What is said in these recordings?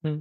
Hmm.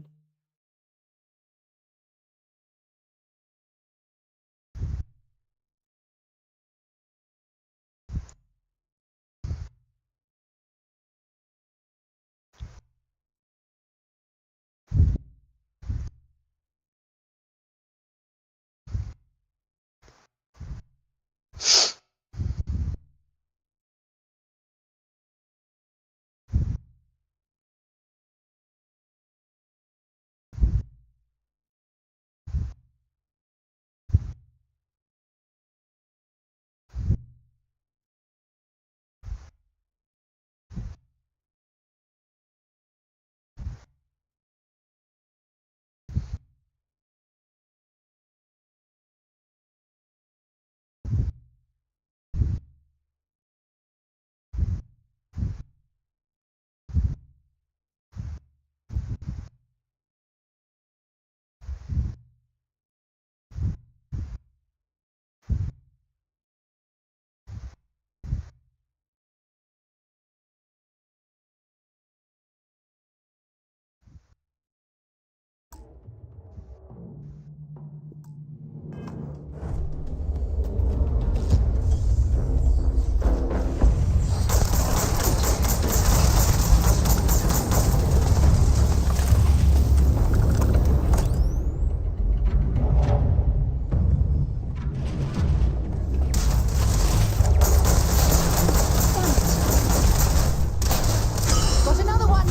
Got another one.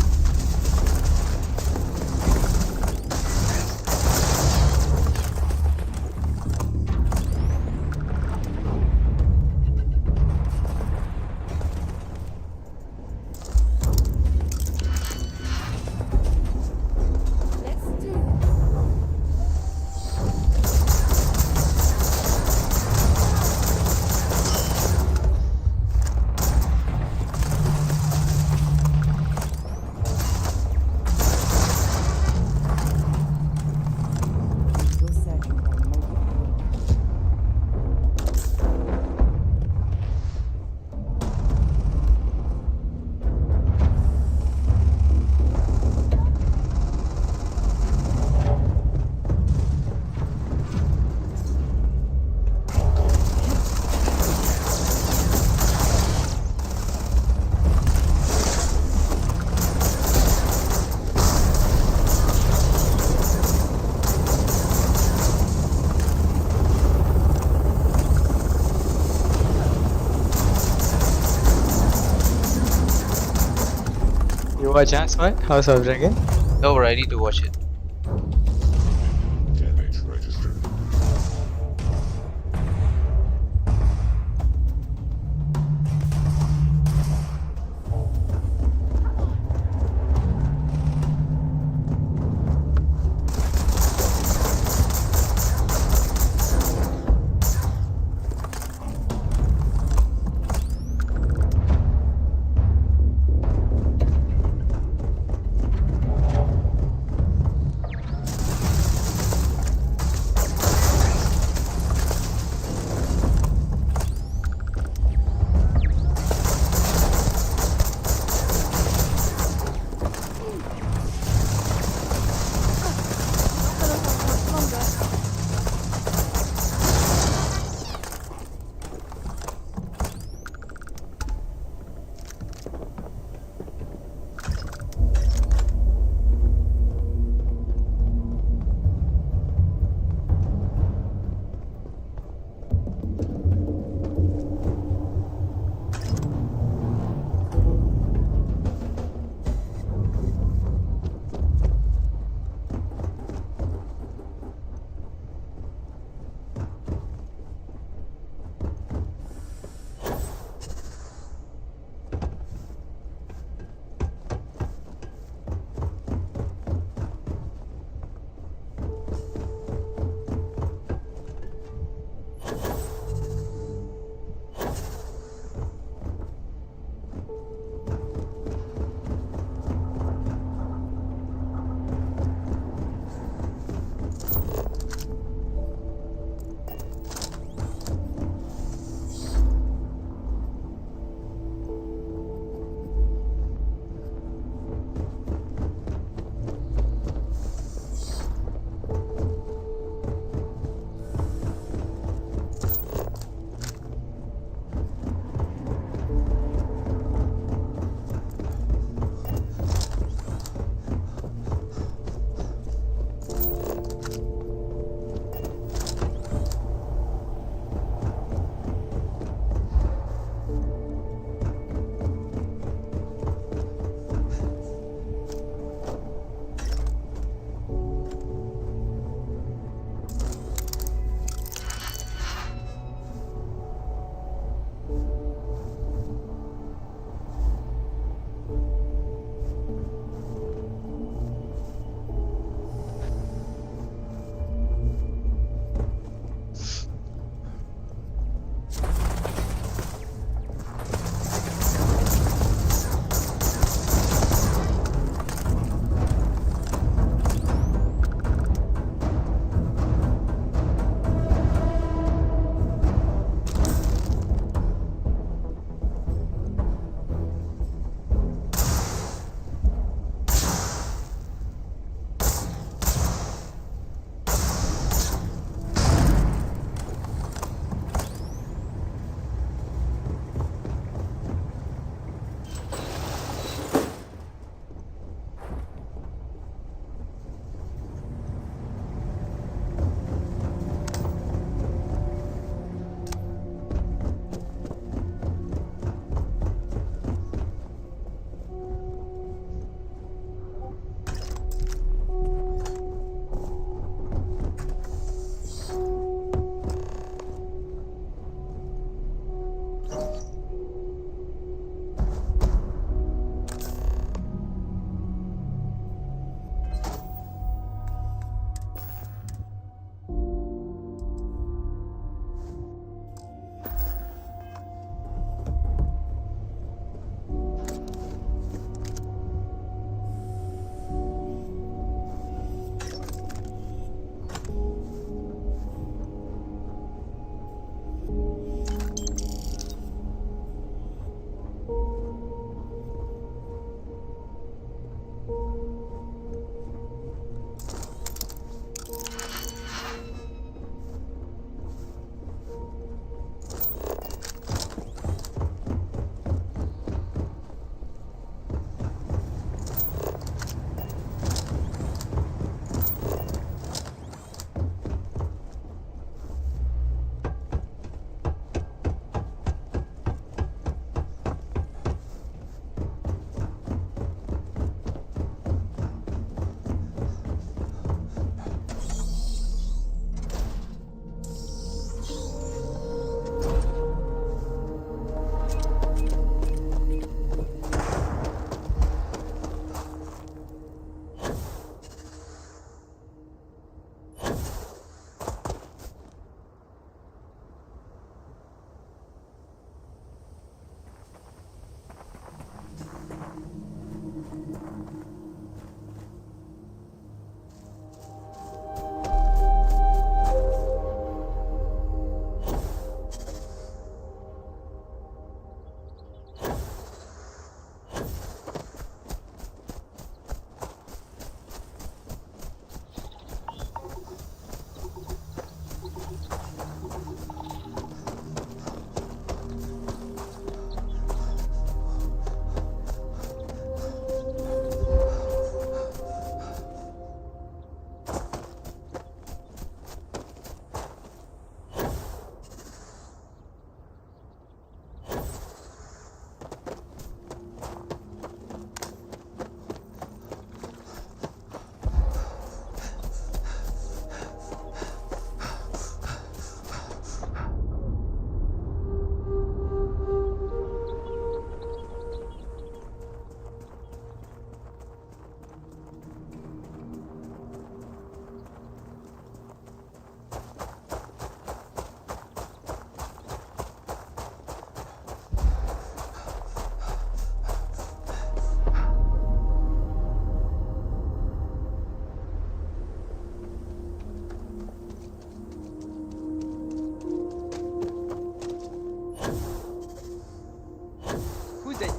Let's do this. You're searching for a MOBO. You watch what? House of Dragon? No, bro, I need to watch it. Damage registered.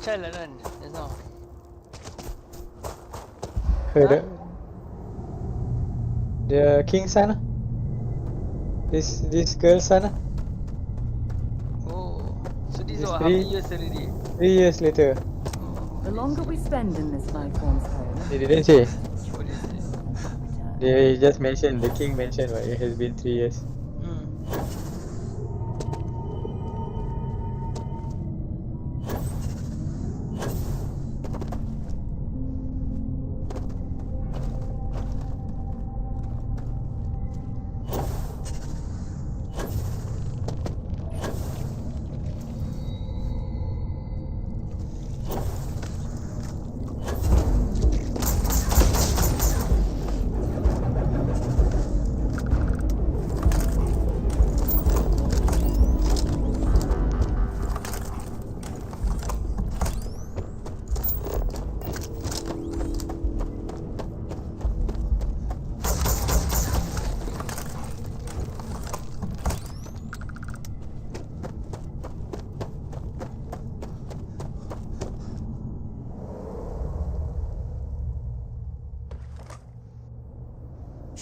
child lah kan just now. Her the king's son lah. This girl's son lah. Oh, so this is This what, how many three- years already? 3 years later. The longer we spend in this life form's home, They didn't say. What is it? They just mentioned, the king mentioned what, it has been 3 years.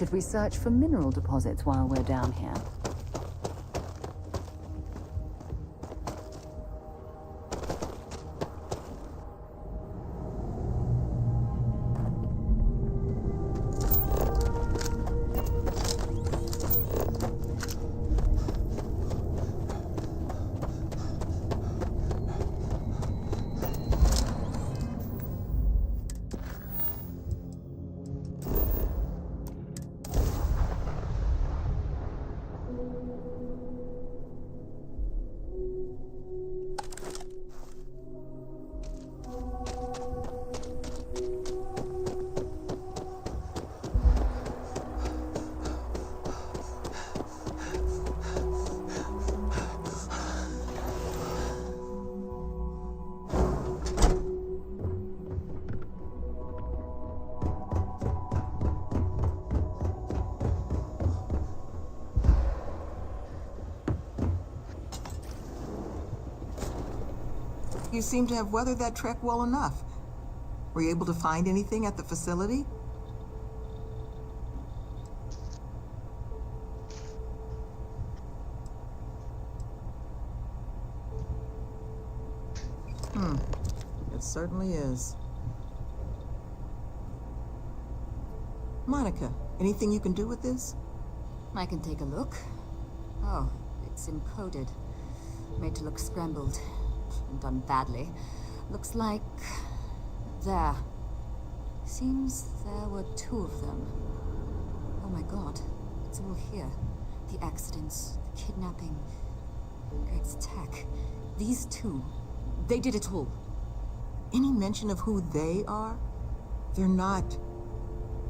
should we search for mineral deposits while we're down here? You seem to have weathered that trek well enough. Were you able to find anything at the facility? It certainly is. Monica, anything you can do with this? I can take a look. Oh, it's encoded. Made to look scrambled. And done badly. Looks like... there. Seems there were 2 of them. Oh my god. It's all here. The accidents, the kidnapping, Greg's attack. These 2. They did it all. Any mention of who they are? They're not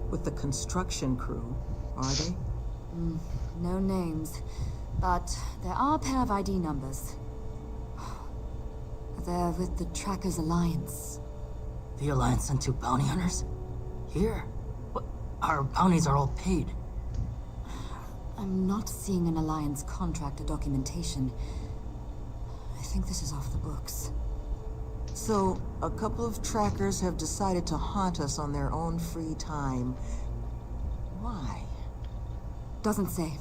with the construction crew, are they? No names. But there are a pair of ID numbers. They're with the Trackers Alliance. The Alliance sent 2 bounty hunters? Here? What? Our bounties are all paid. I'm not seeing an Alliance contract or documentation. I think this is off the books. So, a couple of trackers have decided to haunt us on their own free time. Why? Doesn't say.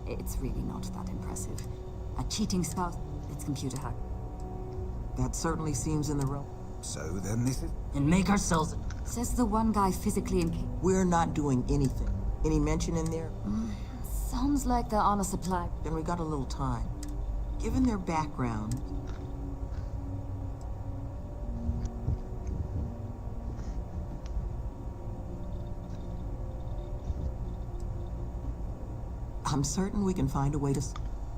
It's really not that impressive. A cheating spouse, it's computer hack. That certainly seems in the realm. So then this is... And make ourselves... Says the one guy physically incapable. We're not doing anything. Any mention in there? Sounds like they're on a supply. Then we got a little time. Given their background... I'm certain we can find a way to...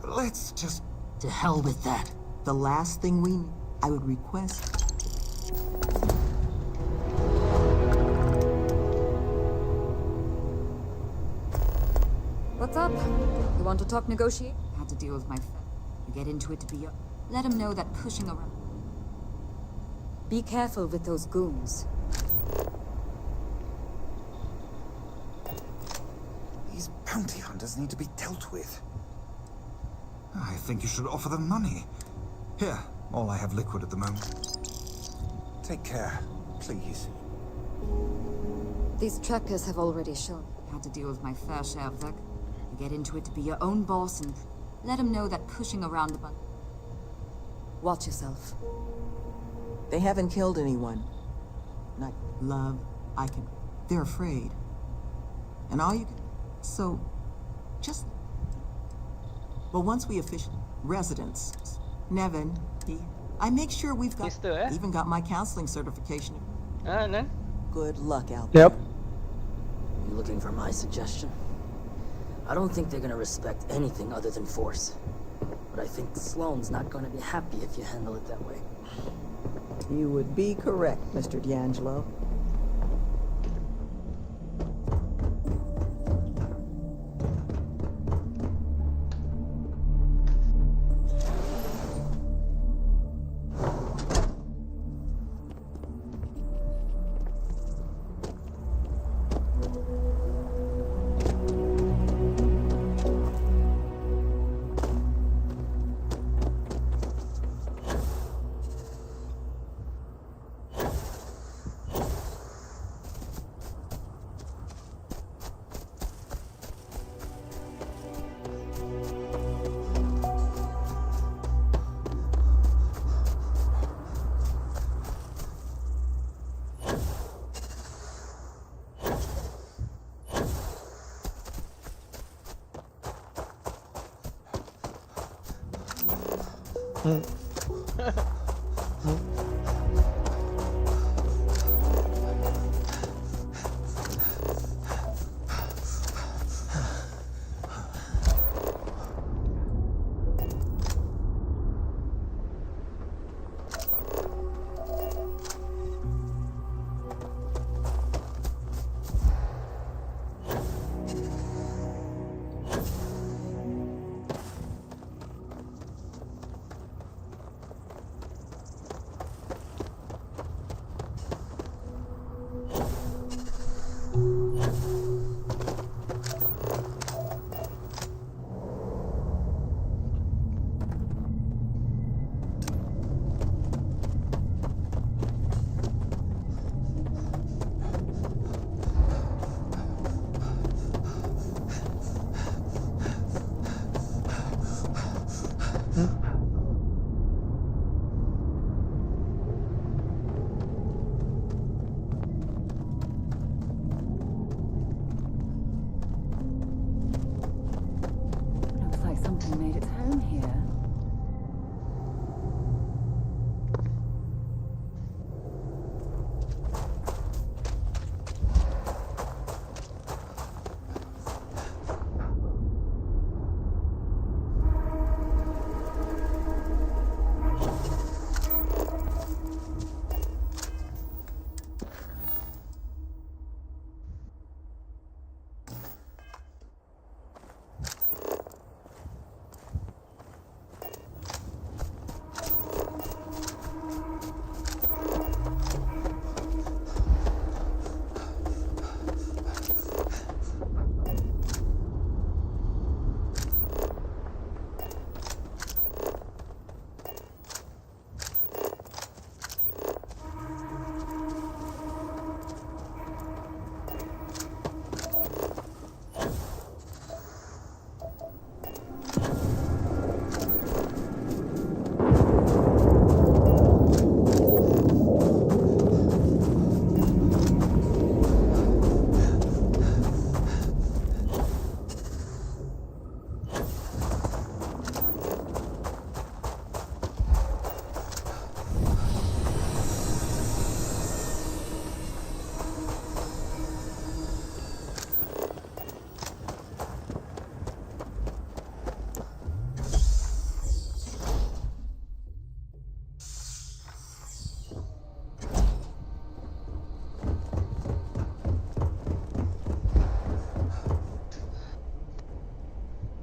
Let's just... To hell with that. The last thing we need, I would request... What's up? You want to talk negotiate? I had to deal with my friend. You get into it to be a... Let him know that pushing around. Be careful with those goons. These bounty hunters need to be dealt with. I think you should offer them money. Here, all I have liquid at the moment. Take care, please. These trackers have already shown. Had to deal with my fair share of that. You get into it to be your own boss and let him know that pushing around the button. Watch yourself. They haven't killed anyone. Not love, I can. They're afraid. And all you can. So, just. Well, once we officially. Residents. Nevin, I make sure we've got. Mister, eh? Even got my counseling certification. Ah, Nan? Good luck out there. Yep. You looking for my suggestion? I don't think they're gonna respect anything other than force. But I think Sloane's not gonna be happy if you handle it that way. You would be correct, Mr. D'Angelo. Looks like something made its home here.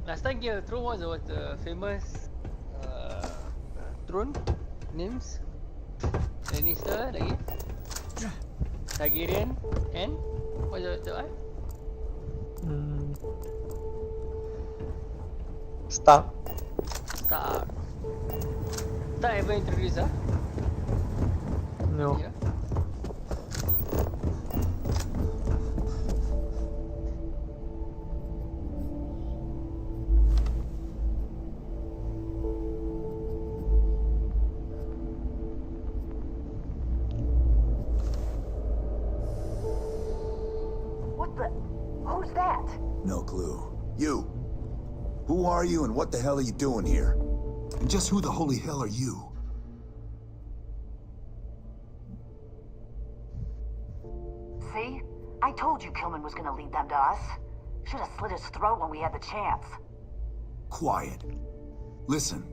Last time Game of Thrones was the famous throne names. Lannister lagi. Targaryen and what's the one? Stark. Stark. Tak ever introduce ah? No. Yeah. What the? Who's that? No clue. You. Who are you and what the hell are you doing here? And just who the holy hell are you? See? I told you Kilman was gonna lead them to us. Should have slit his throat when we had the chance. Quiet. Listen,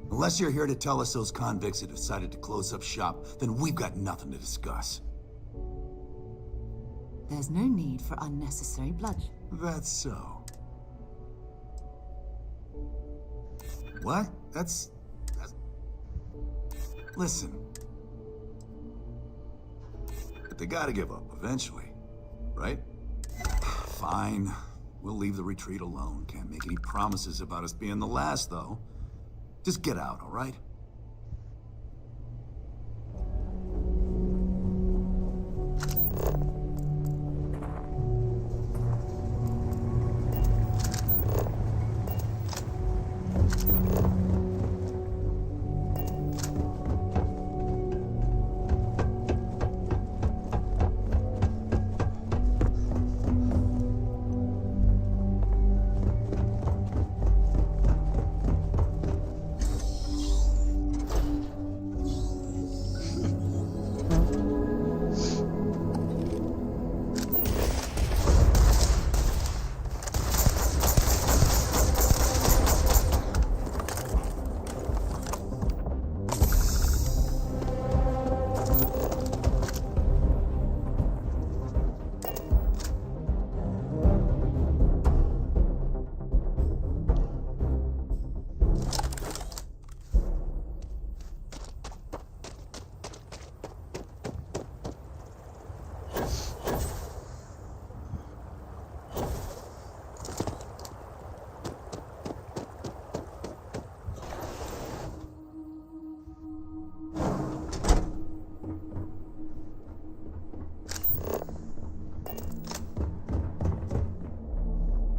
unless you're here to tell us those convicts have decided to close up shop, then we've got nothing to discuss. There's no need for unnecessary bloodshed. That's so. What? That's... Listen. But they gotta give up eventually, right? Fine. We'll leave the retreat alone. Can't make any promises about us being the last, though. Just get out, all right?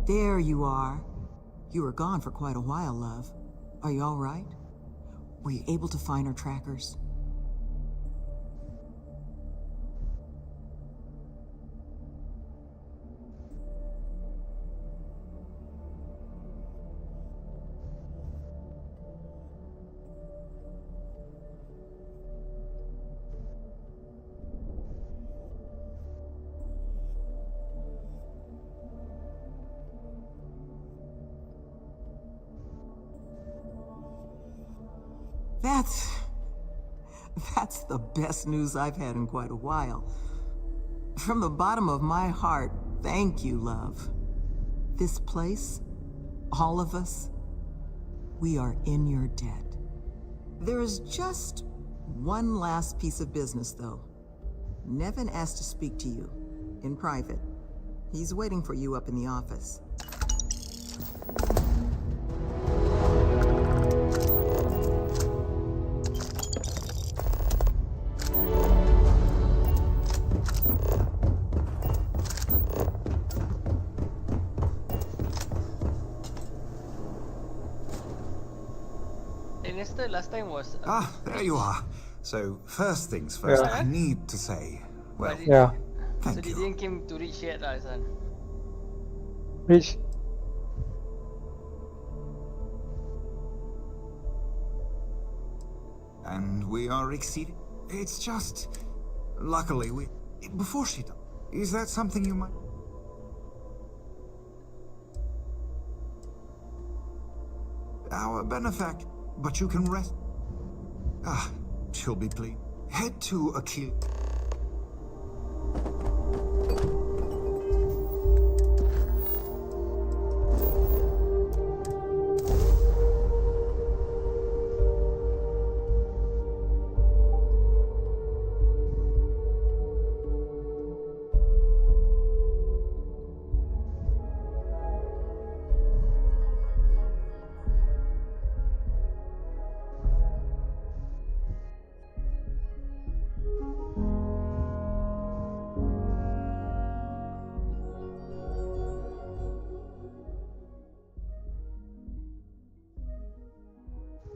There you are. You were gone for quite a while, love. Are you all right? Were you able to find our trackers? That's the best news I've had in quite a while. From the bottom of my heart, thank you, love. This place, all of us, we are in your debt. There is just one last piece of business, though. Nevin asked to speak to you, in private. He's waiting for you up in the office. Lannister last time was There you are. So, first things first, Yeah. I need to say, well, Yeah. so thank they you. didn't came to reach yet lah, son. Which? And we are exceeding. It's just, luckily, before she died. Is that something you might? Our benefactor, but you can rest. She'll be pleased. Head to Akil.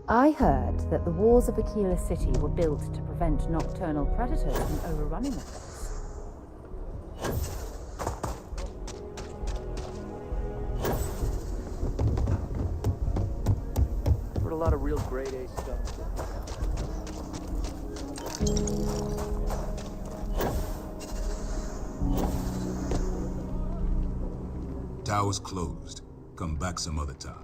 I heard that the walls of Aquila City were built to prevent nocturnal predators from overrunning the place. Heard a lot of real grade A stuff. Tower's closed. Come back some other time.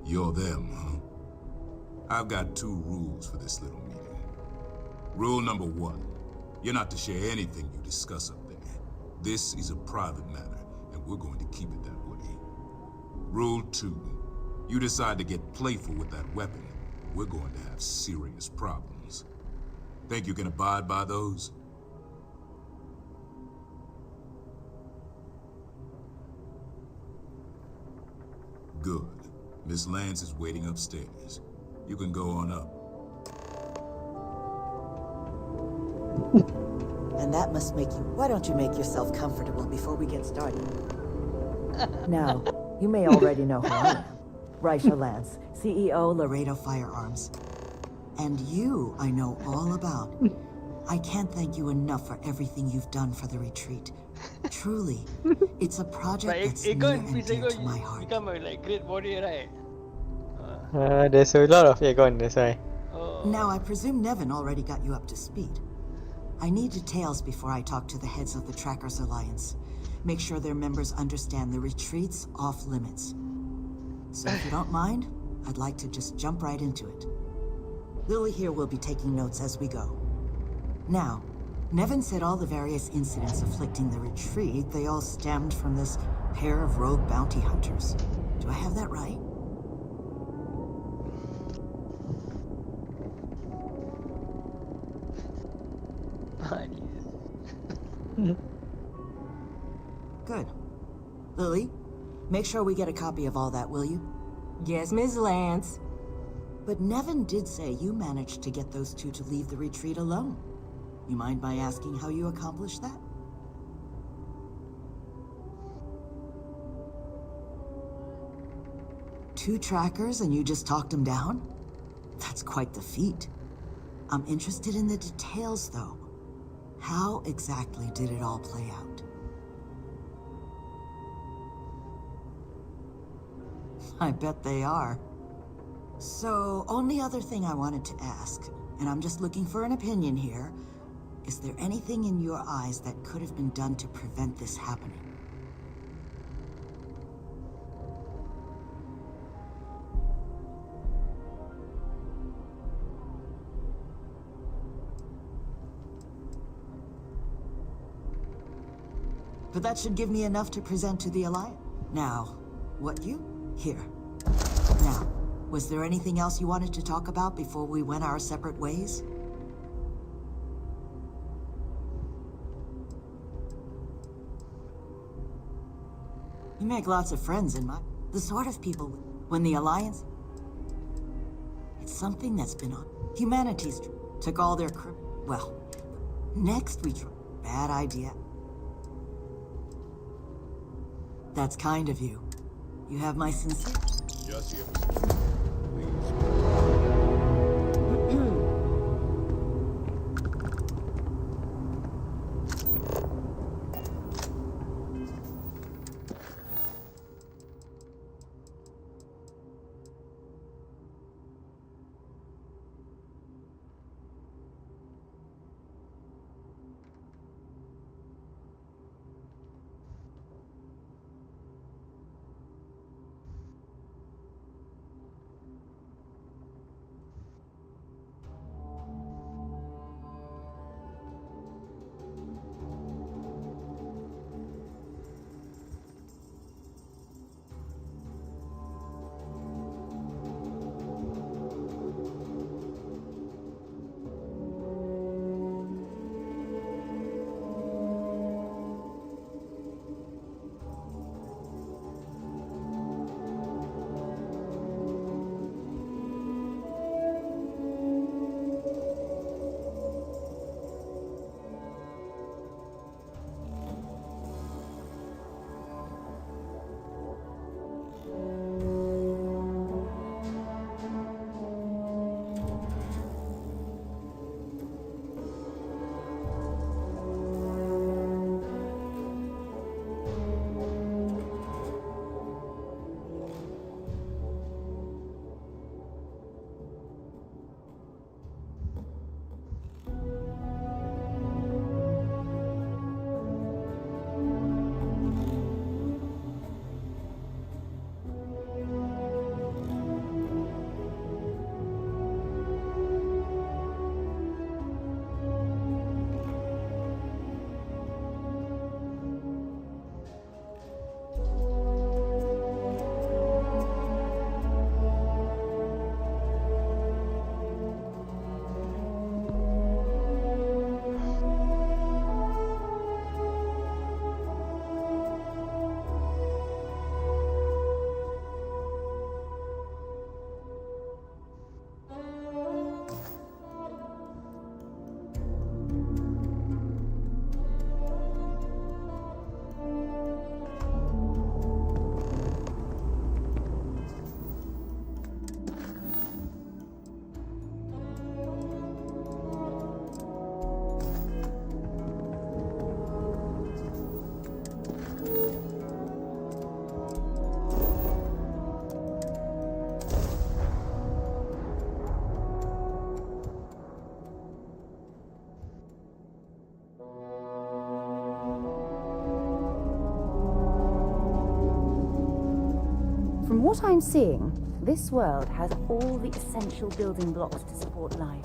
You're them, huh? I've got 2 rules for this little meeting. Rule number 1, you're not to share anything you discuss up there. This is a private matter, and we're going to keep it that way. Rule 2, you decide to get playful with that weapon, we're going to have serious problems. Think you can abide by those? Good. Miss Lance is waiting upstairs. You can go on up. And that must make you... Why don't you make yourself comfortable before we get started? Now, you may already know who I am. Raisha Lance, CEO, Laredo Firearms. And you, I know all about. I can't thank you enough for everything you've done for the retreat. Truly, it's a project that's near and dear to my heart. Become a like great warrior, right? There's a lot of Aegon, that's why. Now, I presume Nevin already got you up to speed. I need details before I talk to the heads of the Trackers Alliance. Make sure their members understand the retreat's off limits. So if you don't mind, I'd like to just jump right into it. Lily here will be taking notes as we go. Now, Nevin said all the various incidents afflicting the retreat, they all stemmed from this pair of rogue bounty hunters. Do I have that right? Good. Lily, make sure we get a copy of all that, will you? Yes, Ms. Lance. But Nevin did say you managed to get those 2 to leave the retreat alone. You mind my asking how you accomplished that? Two trackers and you just talked them down? That's quite the feat. I'm interested in the details, though. How exactly did it all play out? I bet they are. So, only other thing I wanted to ask, and I'm just looking for an opinion here, is there anything in your eyes that could have been done to prevent this happening? But that should give me enough to present to the Alliance. Now, what you? Here. Now, was there anything else you wanted to talk about before we went our separate ways? You make lots of friends in my... The sort of people when the Alliance... It's something that's been on... Humanity's took all their... Well, next we try... Bad idea. That's kind of you. You have my sincere... Just here. From what I'm seeing, this world has all the essential building blocks to support life.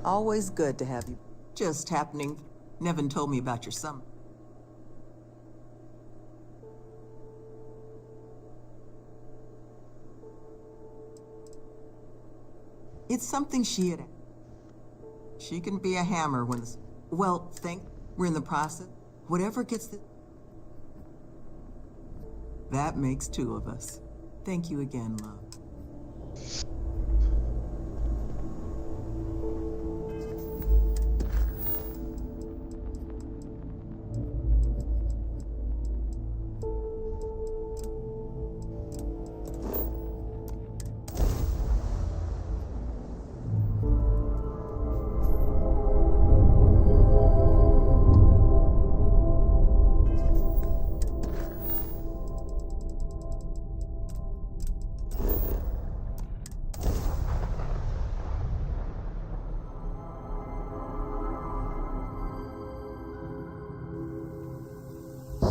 Always good to have you. Just happening. Nevin told me about your summer. It's something she had. She can be a hammer when the... Well, we're in the process. Whatever gets the... That makes two of us. Thank you again, love.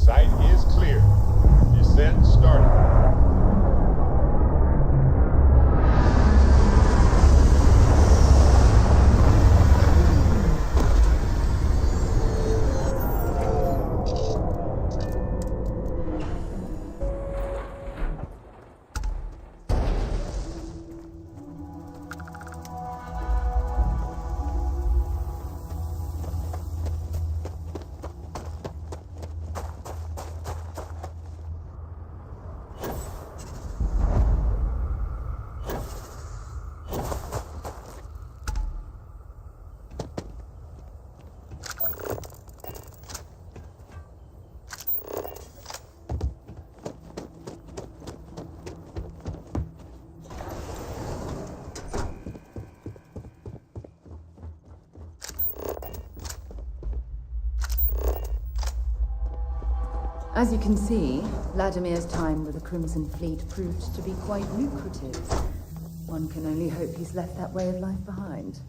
Site is clear. Descent started. As you can see, Vladimir's time with the Crimson Fleet proved to be quite lucrative. One can only hope he's left that way of life behind.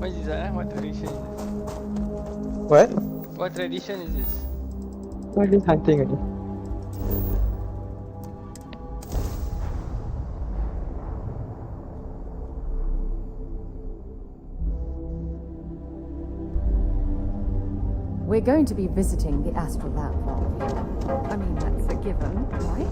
What is that? What tradition is this? What? What tradition is this? What is hunting again? We're going to be visiting the astral lab, aren't we? I mean, that's a given, right?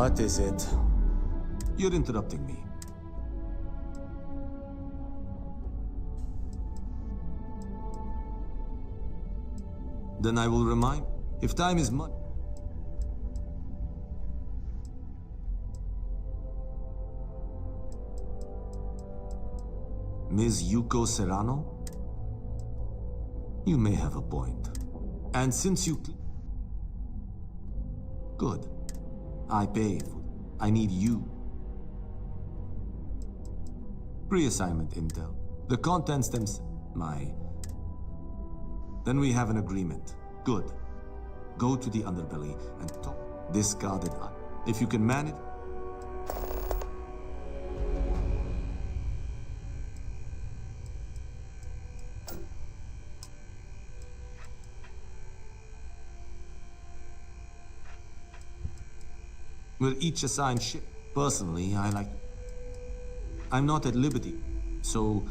What is it? You're interrupting me. Then I will remind, if time is money. Ms. Yuko Serrano? You may have a point. And since you... Good. I pay for... I need you. Pre-assignment intel. The contents themselves. Then we have an agreement. Good. Go to the underbelly and talk. Discarded. If you can manage... We'll each assign ship. Personally, I like... I'm not at liberty, so...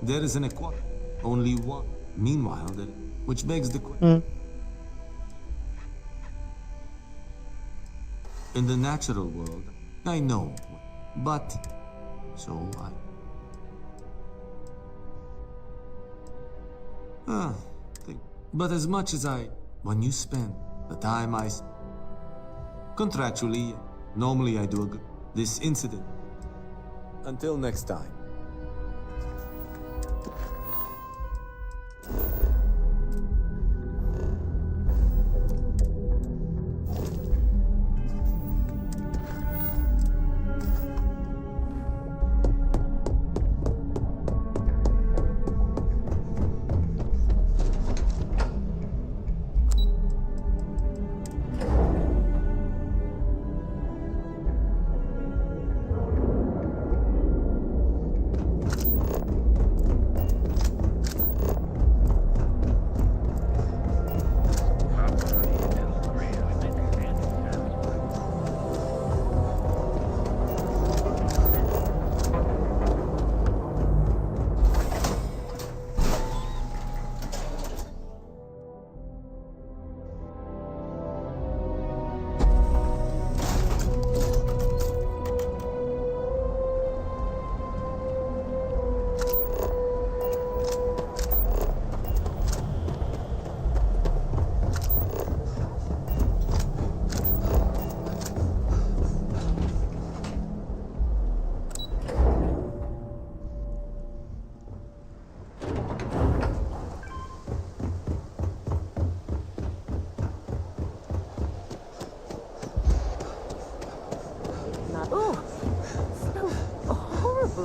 There is an equality. Only one. Meanwhile, which begs the question. In the natural world, I know, but... So I... But as much as when you spend the time contractually, normally I do a good... This incident. Until next time.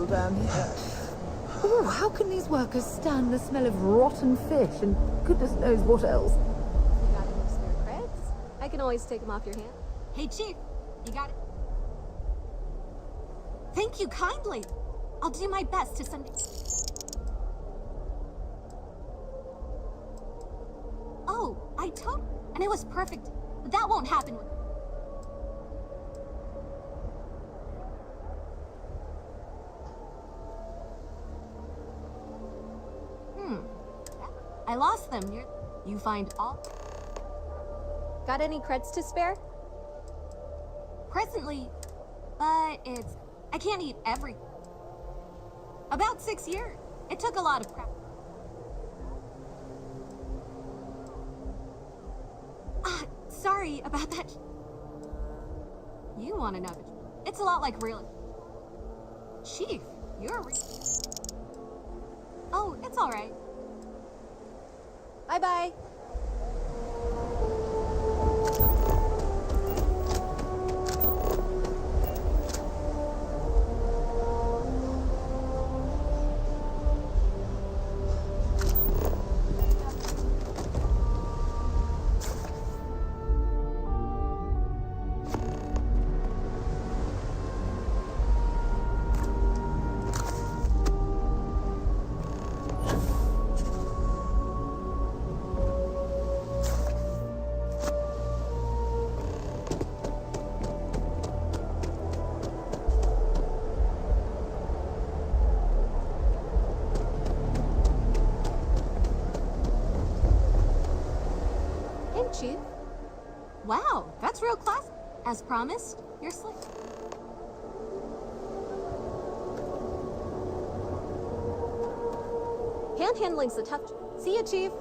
Down here. Oh, how can these workers stand the smell of rotten fish and goodness knows what else? You got any spare creds? I can always take them off your hand. Hey, Chief, you got it. Thank you kindly. I'll do my best to send... Oh, I told... And it was perfect. But that won't happen with... I lost them. You find all... Got any creds to spare? Presently, but it's... I can't eat every... About 6 years. It took a lot of practice. Sorry about that. You want to know the... It's a lot like real... Chief, you're... Oh, it's all right. Bye-bye. As promised, you're slick. Hand handling's a tough. See ya, Chief.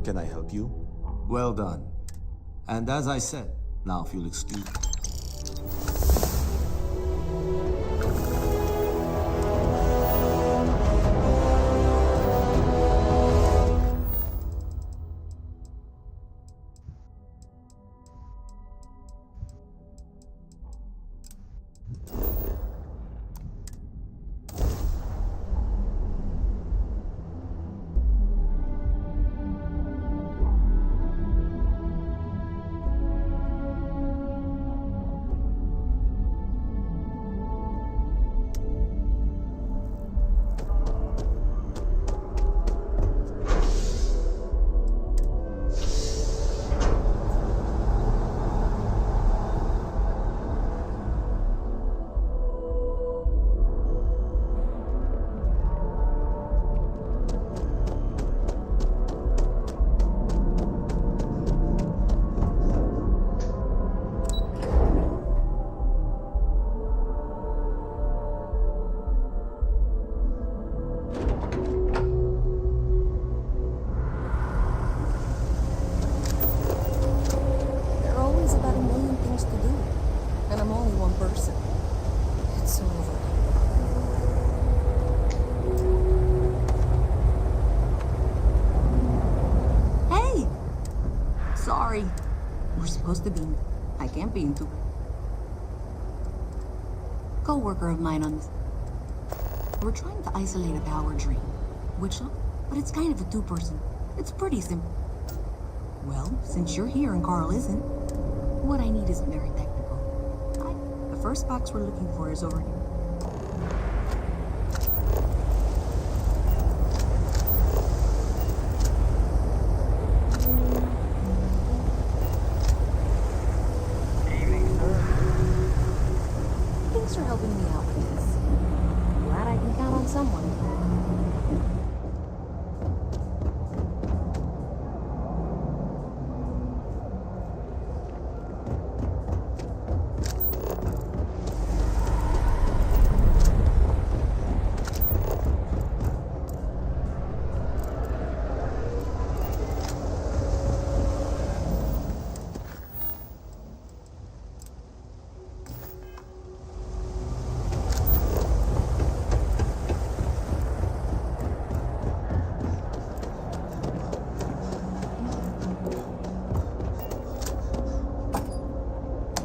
Can I help you? Well done. And as I said, now if you'll excuse me. Sorry. We're supposed to be... I can't be into... Co-worker of mine on this... We're trying to isolate a power drain. But it's kind of a two-person. It's pretty simple. Well, since you're here and Carl isn't, what I need isn't very technical. The first box we're looking for is over here. Thanks for helping me out with this. Glad I can count on someone.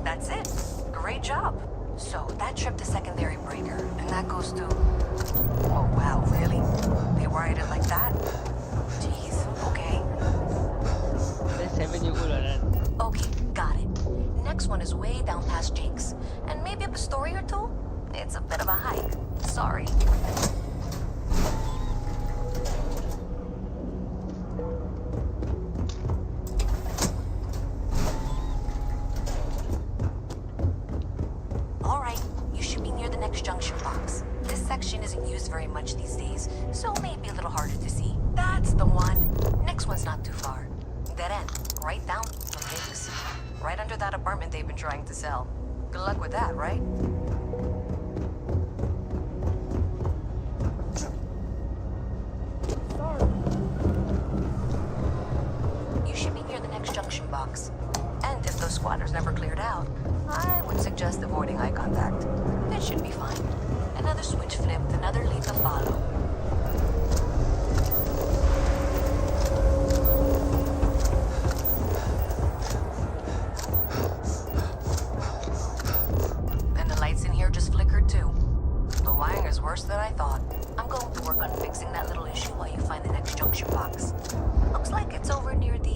That's it. Great job. So that tripped the secondary breaker, and that goes to... Oh, wow, really? They wired it like that? Jeez, okay. Okay, got it. Next one is way down past Jake's. And maybe up a story or two? It's a bit of a hike. Sorry. next junction box. This section isn't used very much these days, so maybe a little harder to see. That's the one. Next one's not too far. Dead end, right down from BYKSI. Right under that apartment they've been trying to sell. Good luck with that, right? You should be near the next junction box. And if those squatters never cleared out, I would suggest avoiding eye contact. That should be fine. Another switch flipped, another lead to follow. And the lights in here just flickered too. The wiring is worse than I thought. I'm going to work on fixing that little issue while you find the next junction box. Looks like it's over near the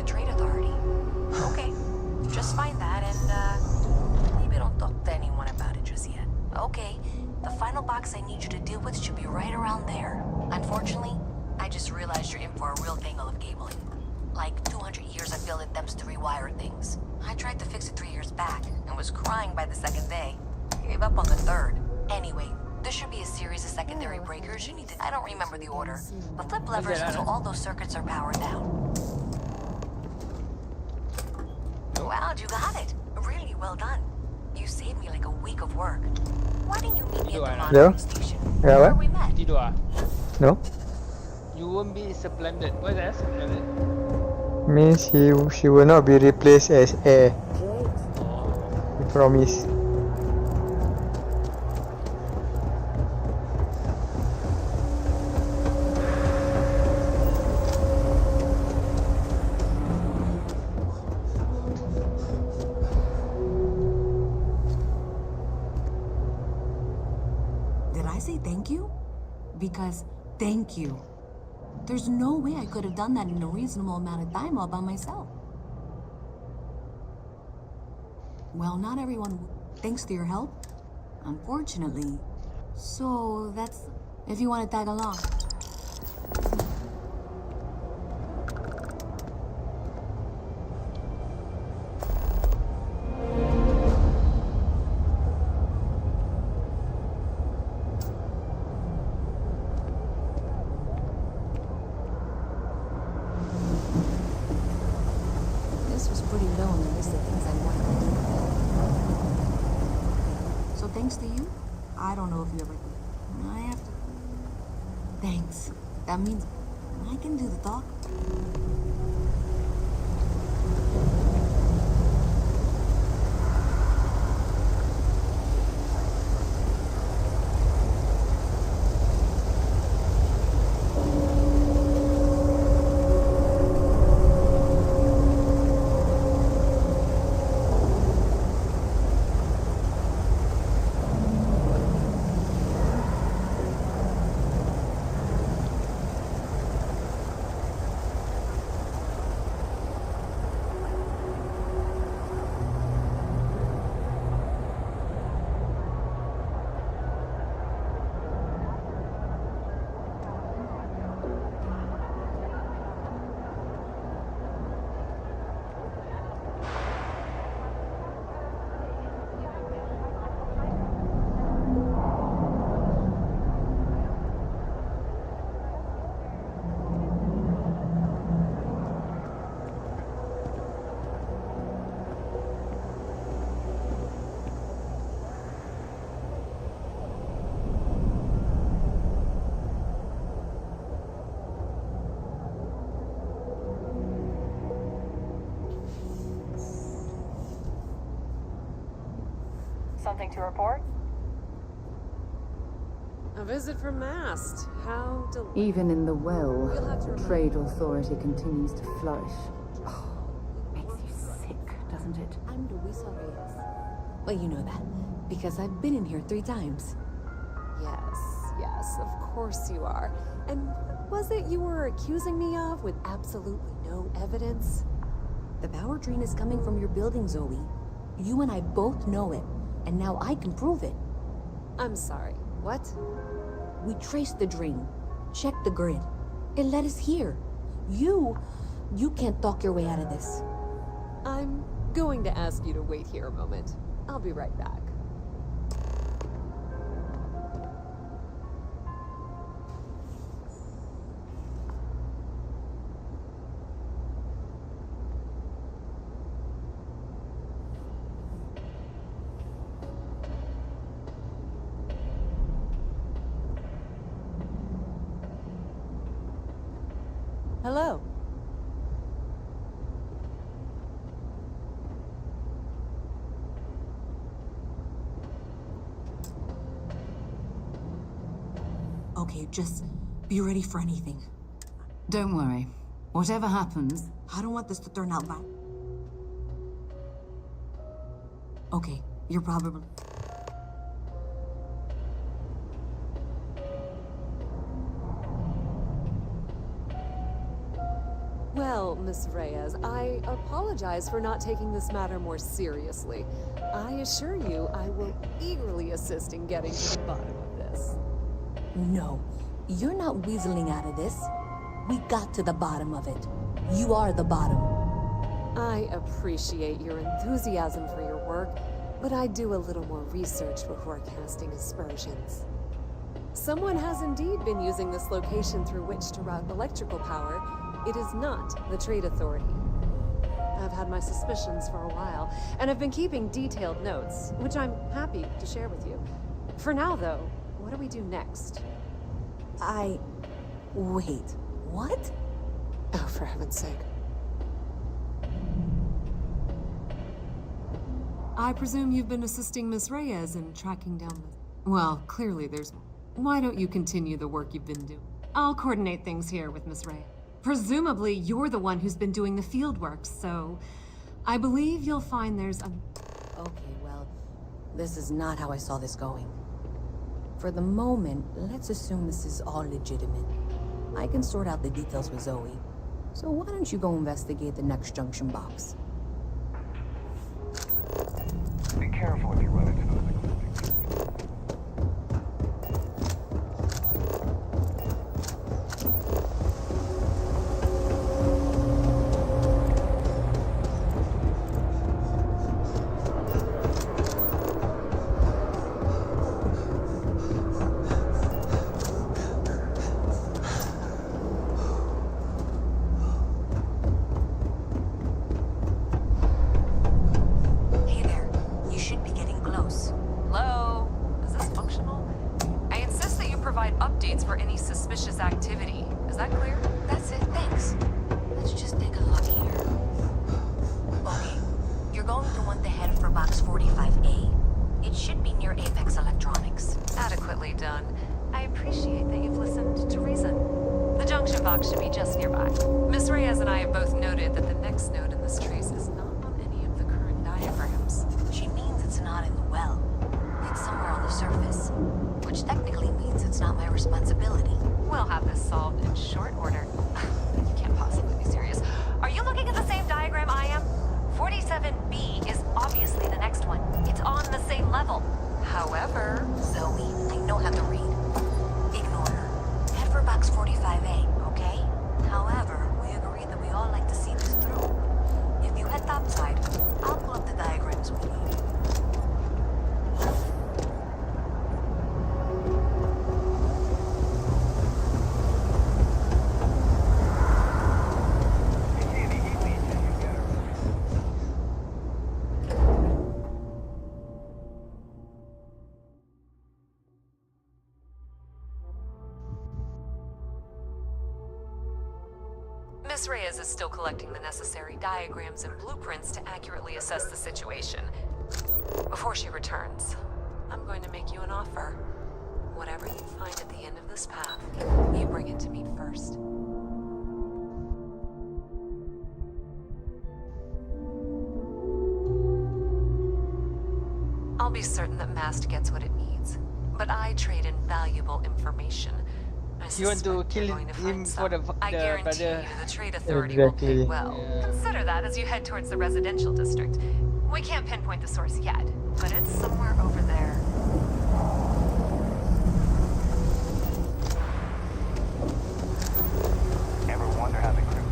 Trade Authority. Okay, just find that and, maybe don't talk to anyone about it just yet. Okay, the final box I need you to deal with should be right around there. Unfortunately, I just realized you're in for a real tangle of cabling. Like 200 years of build attempts to rewire things. I tried to fix it 3 years back and was crying by the second day. Gave up on the third. Anyway, there should be a series of secondary breakers you need to... I don't remember the order, but flip levers until all those circuits are powered down. Wow, you got it. Really well done. You saved me like a week of work. Why didn't you meet me at the monitoring station? Yeah, Where what? we met? Tidur ah? No? You won't be splendid. What's that? Splendid? Means she will not be replaced as heir. I promise. Because thank you. There's no way I could have done that in a reasonable amount of time all by myself. Well, not everyone, thanks to your help, unfortunately. So that's if you want to tag along. Thanks to you, I don't know if you ever... I have to... Thanks. That means I can do the talk. Something to report? A visit from Mast. How delightful. Even in the well, the Trade Authority continues to flourish. Oh, makes you sick, doesn't it? I'm Luisa Reyes. Well, you know that, because I've been in here 3 times. Yes, of course you are. And what was it you were accusing me of with absolutely no evidence? The power drain is coming from your building, Zoe. You and I both know it, and now I can prove it. I'm sorry, what? We traced the drain, checked the grid. It led us here. You can't talk your way out of this. I'm going to ask you to wait here a moment. I'll be right back. Hello. Okay, just be ready for anything. Don't worry. Whatever happens... I don't want this to turn out bad. Okay, you're probably... Well, Miss Reyes, I apologize for not taking this matter more seriously. I assure you I will eagerly assist in getting to the bottom of this. No, you're not weaseling out of this. We got to the bottom of it. You are the bottom. I appreciate your enthusiasm for your work, but I do a little more research before casting aspersions. Someone has indeed been using this location through which to route electrical power. It is not the Trade Authority. I've had my suspicions for a while, and I've been keeping detailed notes, which I'm happy to share with you. For now, though, what do we do next? Wait, what? Oh, for heaven's sake. I presume you've been assisting Miss Reyes in tracking down the... Well, clearly there's... Why don't you continue the work you've been doing? I'll coordinate things here with Miss Reyes. Presumably, you're the one who's been doing the field work, so... I believe you'll find there's a... Okay, well, this is not how I saw this going. For the moment, let's assume this is all legitimate. I can sort out the details with Zoe. So why don't you go investigate the next junction box? Be careful if you run into those existing security. Miss Reyes is still collecting the necessary diagrams and blueprints to accurately assess the situation. Before she returns, I'm going to make you an offer. Whatever you find at the end of this path, you bring it to me first. I'll be certain that MAST gets what it needs, but I trade in valuable information. You want to kill him for the I guarantee brother. you the Trade Authority will pay Exactly. well. Consider that as you head towards the residential district. We can't pinpoint the source yet, but it's somewhere over there. Ever wonder how the crew...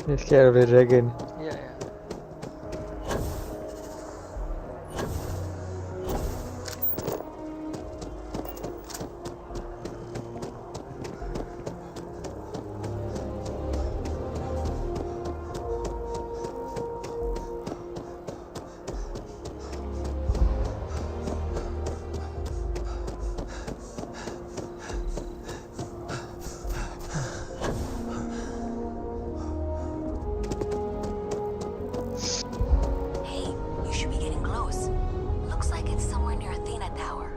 He's scared of the dragon. Yeah, yeah. Hey, you should be getting close. Looks like it's somewhere near Athena Tower.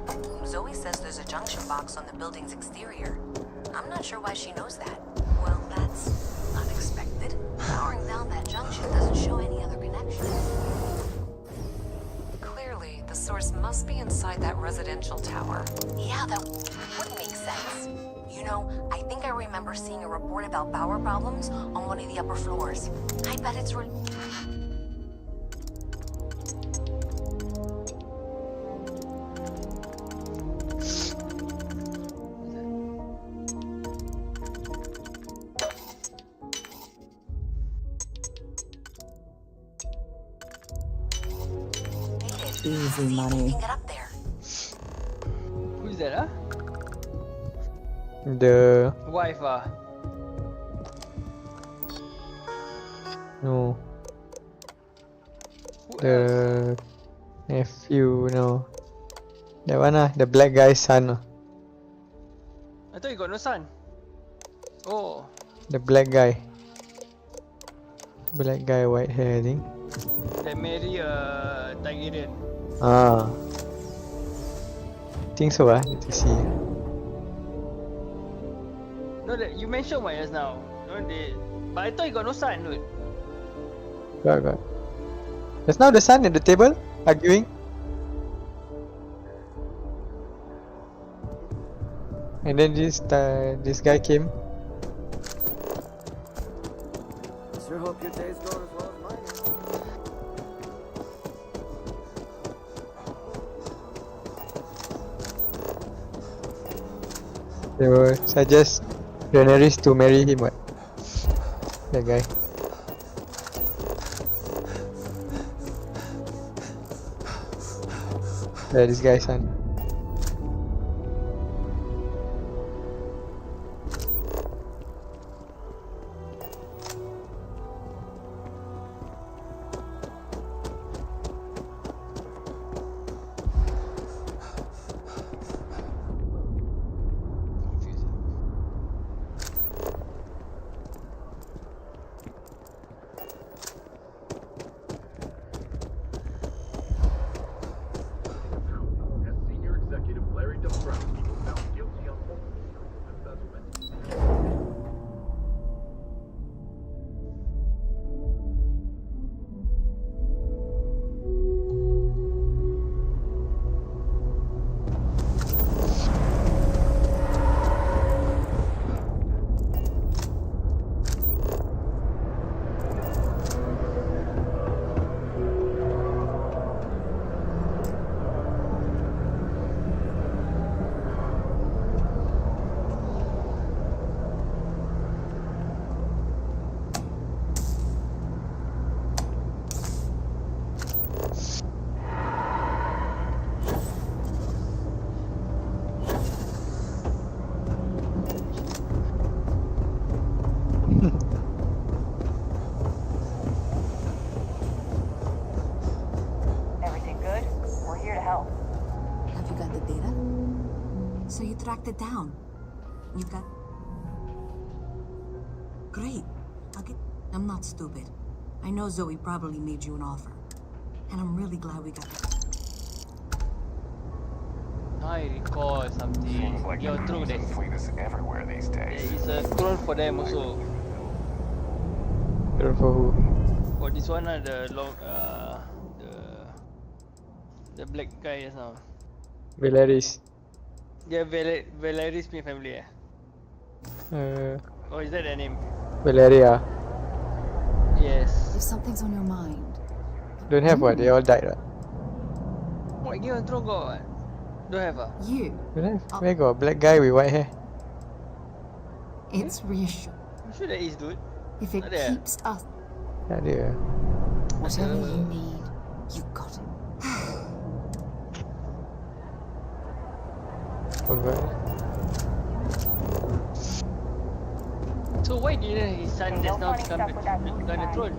Zoe says there's a junction box on the building's exterior. I'm not sure why she knows that. Well, that's unexpected. Powering down that junction doesn't show any other connection. Clearly, the source must be inside that residential tower. Yeah, that would make sense. You know, I think I remember seeing a report about power problems on one of the upper floors. I bet it's Easy money. get up there. Who is that, huh? The Wife, no. Who The nephew, no. That one the black guy's son. I thought you got no son. Oh. The black guy. Black guy, white hair, I think. They marry a Tigerian. Ah. Think so, need to see. No, that you mentioned one just now. No, but I thought you got no son, dude. Got. Just now the son at the table, arguing. And then this guy came. Sure hope your day's going as well as mine. They will suggest Daenerys to marry him, what? That guy. Yeah, this guy's son. Everything good? We're here to help. Have you got the data? So you tracked it down. You've got... Great. I'm not stupid. I know Zoe probably made you an offer. And I'm really glad we got it. I recall something. Seems like You're the true, cruising fleet is everywhere these days. there is a troll for them also. For who? For this one, the long, the black guy just now. Valeris. Yeah, Valeris my family. Oh, is that their name? Valeria. Yes. If something's on your mind... Don't have what? They all died, right? What Game of Thrones got what? Don't have You? Don't have. Where got a black guy with white hair? It's reassuring. I'm sure there is, dude. If it Ada. keeps us... Tak ada. Whatever you need, you got it. Oh god. So why didn't his son just now become the throne?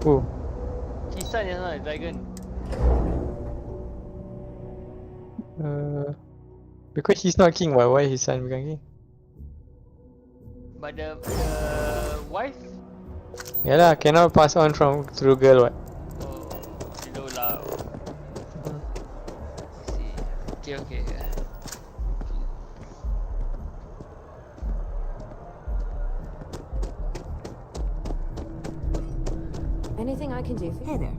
Who? His son is not a dragon. Because he's not king, why his son become king? But the wife? Yalah, cannot pass on from through girl what? Oh, below lah. See. Okay. Anything I can do for you? Hey there.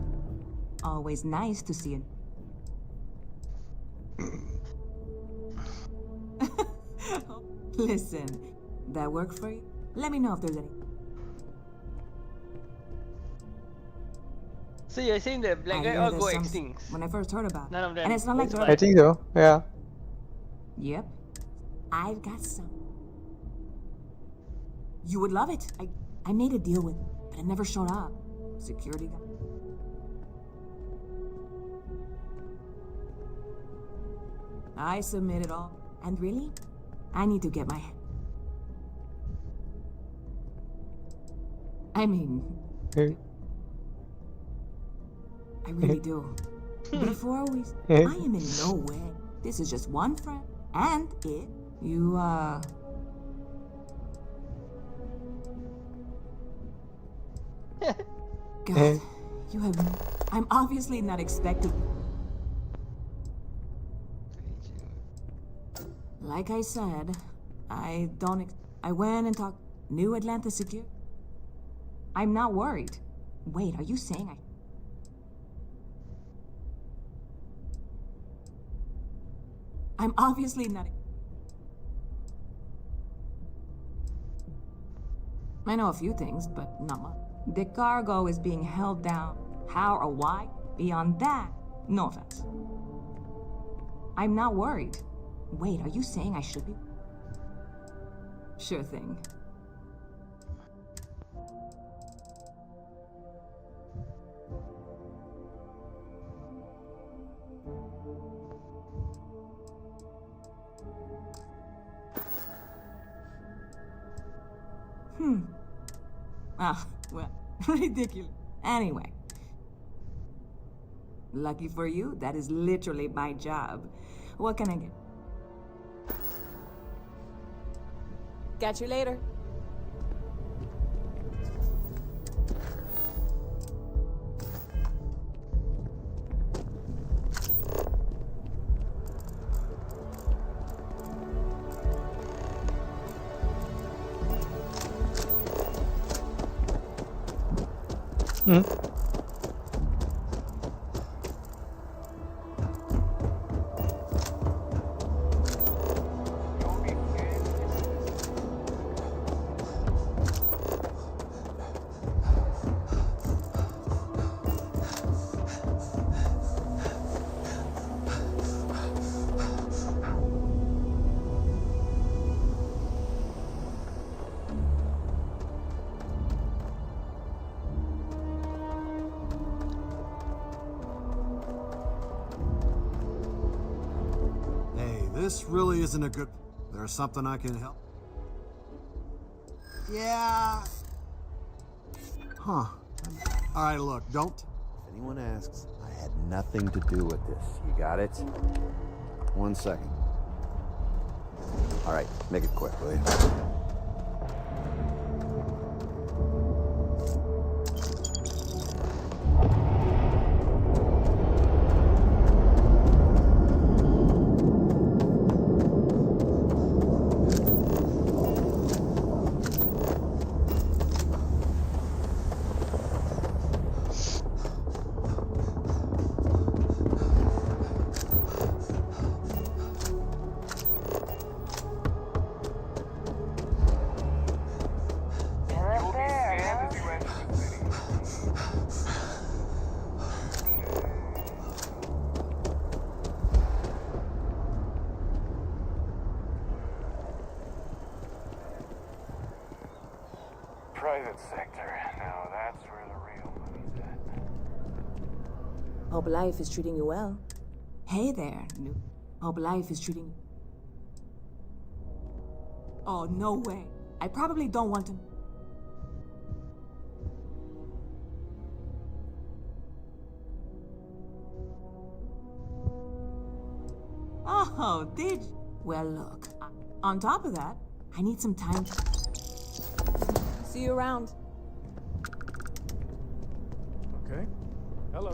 Always nice to see you. Listen, that work for you? Let me know if there's any. So you're saying the black guy all go extinct? When I first heard about it. None of them. And it's not like I think so, yeah. Yep. I've got some. You would love it. I made a deal with, but it never showed up. Security guy. I submitted all. And really, I need to get my head. I mean, I really do. Before we... I am in no way. This is just one friend. And it... You, God, you have... I'm obviously not expected... Like I said, I went and talked... New Atlanta Security. I'm not worried. Wait, are you saying I'm obviously not... I know a few things, but not much. The cargo is being held down. How or why? Beyond that, no offense. I'm not worried. Wait, are you saying I should be? Sure thing. Ah, well, ridiculous. Anyway. Lucky for you, that is literally my job. What can I get? Catch you later. This really isn't a good... There's something I can help? Yeah. Huh. Alright, look, don't... If anyone asks, I had nothing to do with this. You got it? 1 second. Alright, make it quick, will you? private sector. Now that's where the real money's at. Hope life is treating you well. Hey there, new. Hope life is treating. Oh, no way. I probably don't want to. Oh, did you? Well, look. On top of that, I need some time. See you around. Okay. Hello.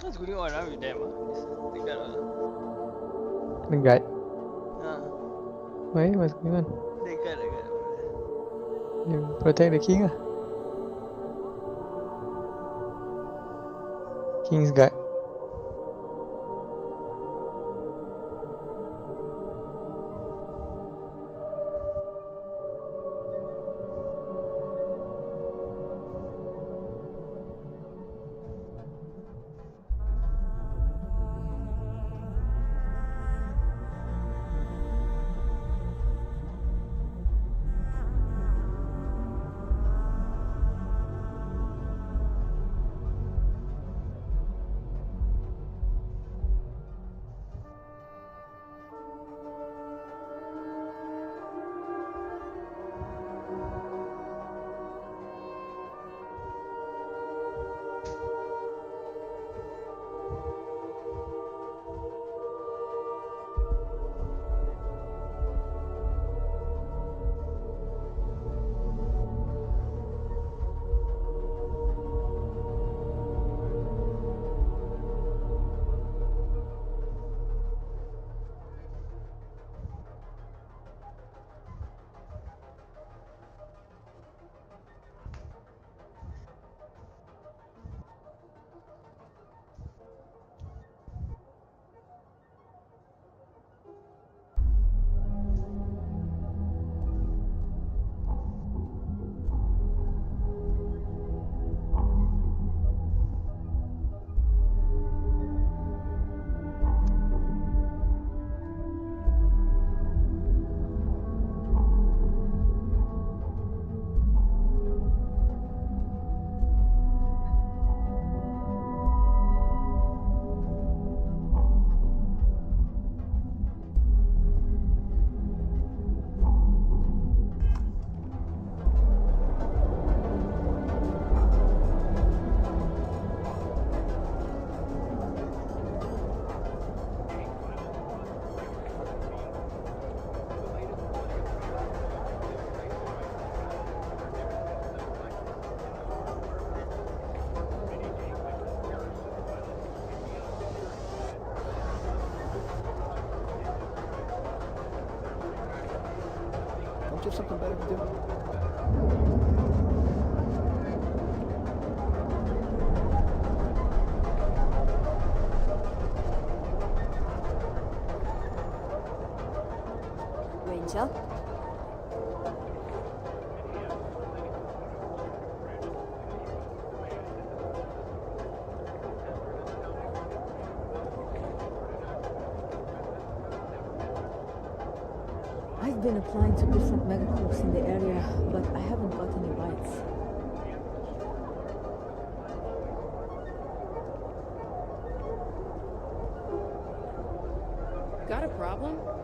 What's going on with them? They got The guy. uh, Wait, what's going on? they got You protect the king. King's guard. Don't you have something better to do? Ranger? I've been applying to different megacorps in the area, but I haven't got any bites. Got a problem?